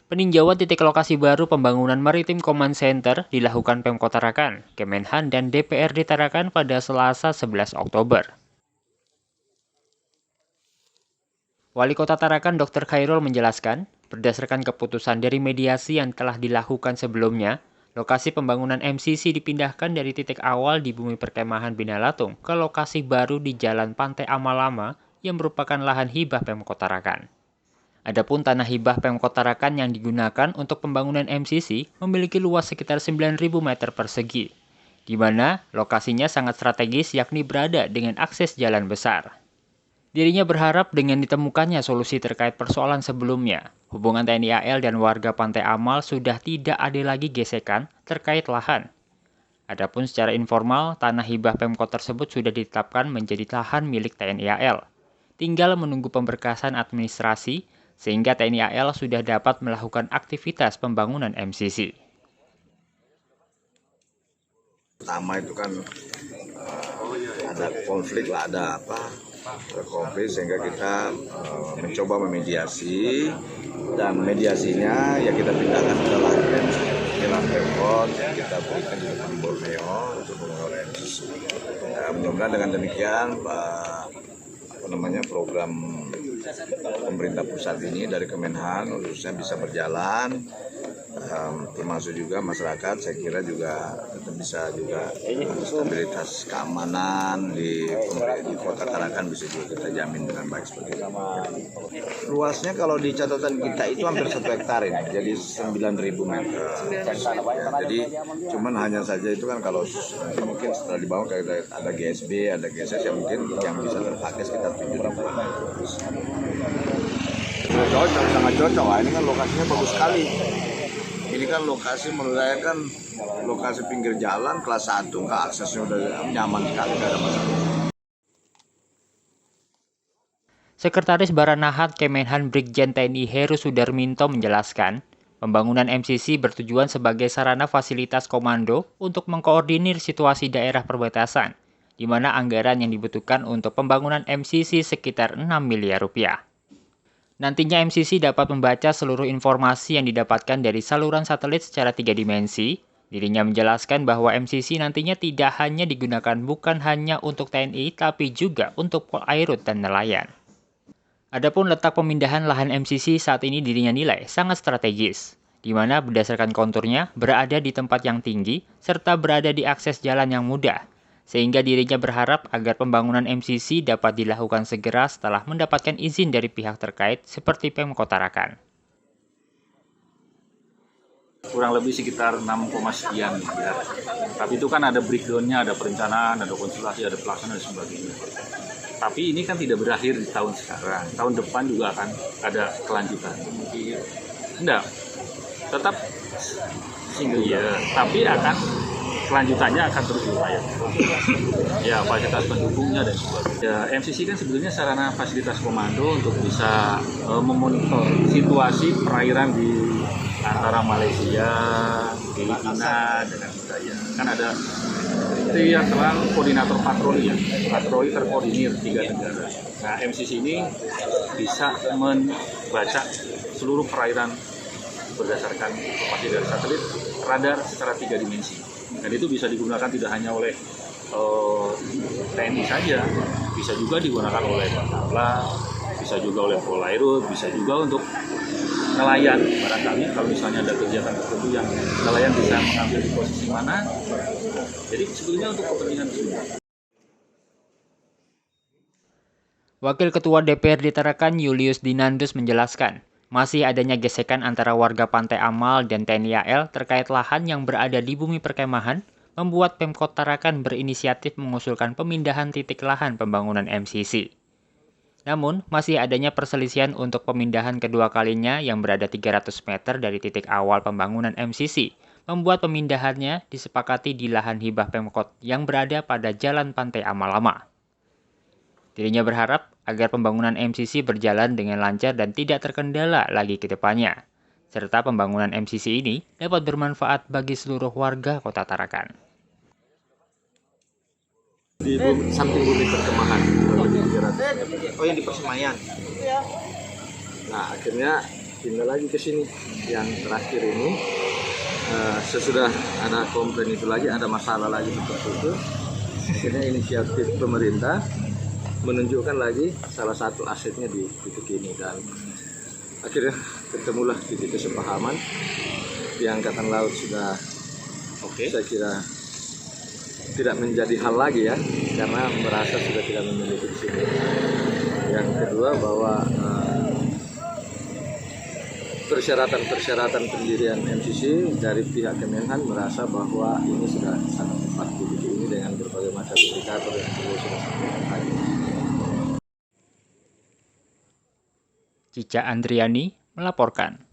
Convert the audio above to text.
Peninjauan titik lokasi baru pembangunan Maritim Command Center dilakukan Pemkot Tarakan, Kemenhan, dan DPRD Tarakan pada Selasa 11 Oktober. Wali Kota Tarakan Dr. Khairul menjelaskan, berdasarkan keputusan dari mediasi yang telah dilakukan sebelumnya, lokasi pembangunan MCC dipindahkan dari titik awal di bumi perkemahan Binalatung ke lokasi baru di Jalan Pantai Amal Lama yang merupakan lahan hibah Pemkot Tarakan. Adapun tanah hibah Pemkot Tarakan yang digunakan untuk pembangunan MCC memiliki luas sekitar 9.000 meter persegi, di mana lokasinya sangat strategis yakni berada dengan akses jalan besar. Dirinya berharap dengan ditemukannya solusi terkait persoalan sebelumnya, hubungan TNI AL dan warga Pantai Amal sudah tidak ada lagi gesekan terkait lahan. Adapun secara informal, tanah hibah Pemkot tersebut sudah ditetapkan menjadi lahan milik TNI AL. Tinggal menunggu pemberkasan administrasi, sehingga TNI AL sudah dapat melakukan aktivitas pembangunan MCC. Pertama itu kan ada konflik lah, ada konflik sehingga kita mencoba memediasi, dan mediasinya ya kita pindahkan ke lahan Pemkot, kita berikan di depan Borneo untuk pembangunan MCC. Mudah-mudahan dengan demikian program pemerintah pusat ini dari Kemenhan khususnya bisa berjalan, termasuk juga masyarakat. Saya kira juga tetap bisa juga stabilitas keamanan di Kota Tarakan bisa juga kita jamin dengan baik seperti itu. Luasnya kalau di catatan kita itu hampir 1 hektar ini, jadi 9.000 meter. Ya, jadi cuman hanya saja itu kan kalau mungkin setelah dibangun ada GSB, ada GSS yang mungkin yang bisa terpakai sekitar 7.000 meter. Cocok, sangat cocok. Ini kan lokasinya bagus sekali. Ini kan lokasi menurut saya kan lokasi pinggir jalan kelas 1, aksesnya udah nyaman sekali, nggak ada masalah. Sekretaris Baranahat Kemenhan Brigjen TNI Heru Sudarminto menjelaskan, pembangunan MCC bertujuan sebagai sarana fasilitas komando untuk mengkoordinir situasi daerah perbatasan, di mana anggaran yang dibutuhkan untuk pembangunan MCC sekitar 6 miliar rupiah. Nantinya MCC dapat membaca seluruh informasi yang didapatkan dari saluran satelit secara 3 dimensi. Dirinya menjelaskan bahwa MCC nantinya tidak hanya digunakan bukan hanya untuk TNI, tapi juga untuk Polairut dan nelayan. Adapun letak pemindahan lahan MCC saat ini dirinya nilai sangat strategis, di mana berdasarkan konturnya berada di tempat yang tinggi, serta berada di akses jalan yang mudah, sehingga dirinya berharap agar pembangunan MCC dapat dilakukan segera setelah mendapatkan izin dari pihak terkait seperti Pemkot Tarakan. Kurang lebih sekitar 6, sekian miliar. Tapi itu kan ada breakdown-nya, ada perencanaan, ada konsultasi, ada pelaksanaan dan sebagainya. Tapi ini kan tidak berakhir di tahun sekarang. Tahun depan juga akan ada kelanjutan. Enggak, tetap single year, tapi kelanjutannya akan terus diupayakan. Ya, fasilitas pendukungnya dan sebagainya. Ya, MCC kan sebetulnya sarana fasilitas komando untuk bisa memonitor situasi perairan di antara Malaysia, Filipina, dengan budaya. Kan ada yang terang koordinator patroli, patroli terkoordinir 3 negara. Nah, MCC ini bisa membaca seluruh perairan berdasarkan informasi dari satelit, radar secara 3 dimensi. Dan itu bisa digunakan tidak hanya oleh TNI saja, bisa juga digunakan oleh Bakamla, bisa juga oleh Polairut, bisa juga untuk nelayan. Barangkali kalau misalnya ada kegiatan tertentu yang nelayan bisa mengambil di posisi mana, jadi sebetulnya untuk kepentingan semua. Wakil Ketua DPRD Tarakan Julius Dinandus menjelaskan, masih adanya gesekan antara warga Pantai Amal dan TNI AL terkait lahan yang berada di bumi perkemahan, membuat Pemkot Tarakan berinisiatif mengusulkan pemindahan titik lahan pembangunan MCC. Namun, masih adanya perselisihan untuk pemindahan kedua kalinya yang berada 300 meter dari titik awal pembangunan MCC, membuat pemindahannya disepakati di lahan hibah Pemkot yang berada pada Jalan Pantai Amal Lama. Dirinya berharap agar pembangunan MCC berjalan dengan lancar dan tidak terkendala lagi ke depannya, serta pembangunan MCC ini dapat bermanfaat bagi seluruh warga Kota Tarakan. Di samping bumi perkemahan, yang di Persemayan. Nah, akhirnya pindah lagi ke sini. Yang terakhir ini sesudah ada komplain itu lagi, ada masalah lagi seperti itu, akhirnya inisiatif pemerintah menunjukkan lagi salah satu asetnya di titik ini, dan akhirnya ketemulah titik kesepahaman di Angkatan Laut. Sudah saya kira tidak menjadi hal lagi ya, karena merasa sudah tidak memiliki di sini. Yang kedua bahwa persyaratan pendirian MCC dari pihak Kemenhan merasa bahwa ini sudah sangat tepat di titik ini dengan berbagai macam indikator yang perlu sudah sampaikan tadi. Cica Andriani melaporkan.